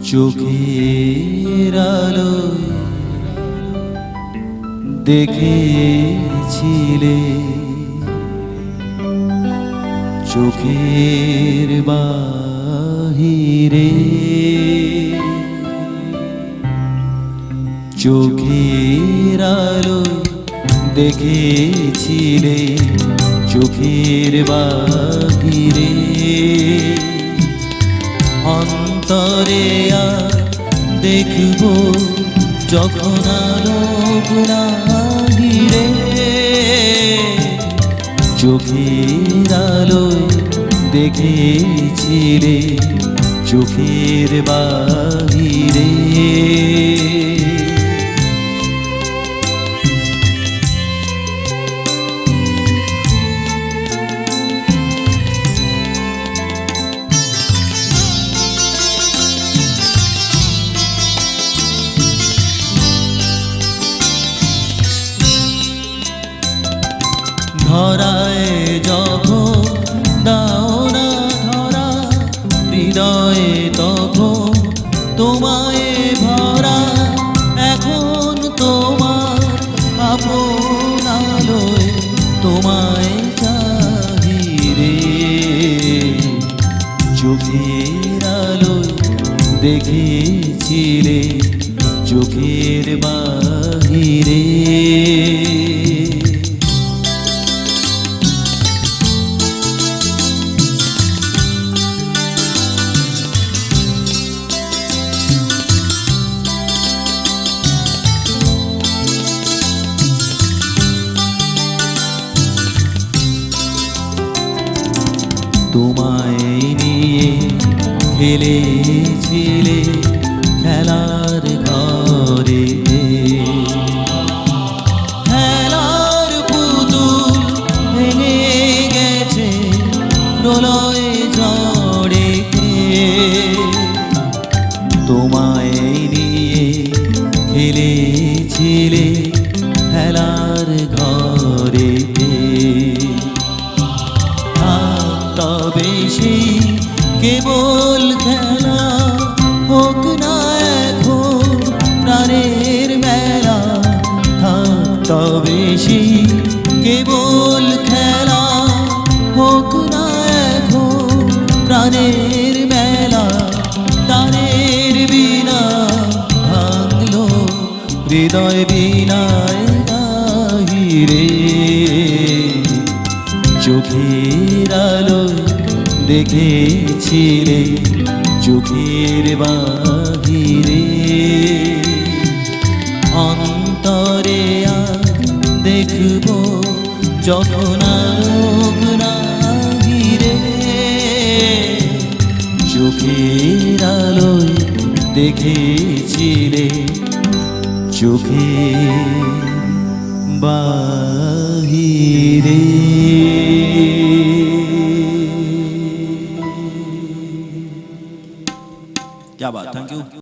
চোখের আলোয় দেখেছিলে, চোখের বাহিরে চোখের আলোয় দেখেছিলে, চোখের বাহিরে অন্তরে আর দেখব যখন আলোক নাহিরে, চোখের আলোয় দেখেছিলে, চোখের বাহিরে ধরায় যখন দাও না ধরা, হৃদয়ে তখন তোমায় ভরা, এখন তোমার আপন আলোয় তোমায় চাহিরে, চোখের আলোয় দেখেছিলে, চোখের বাহিরে তোমায় নিয়ে খেলেছিলে খেলার ঘরে, খেলার পুতুল ভেঙে গেছে প্রলয় ঝড়ে, তোমায় নিয়ে খেলেছিলে খেলার ঘরে, তবে সেই কেবল খেলা হোক না এখন প্রাণের মেলা, তবে সেই কেবল খেলা হোক না এখন প্রাণের মেলা, তারের বিনা ভাঙলো হৃদয় বিনায় বাহিরে, চোখের আলোয় দেখেছিলে, চোখের বাহিরে অন্তরে আর দেখব যখন আলোক নাহিরে, চোখের আলোয় দেখেছিলে, চোখের বাহিরে। क्या बात, थैंक यू।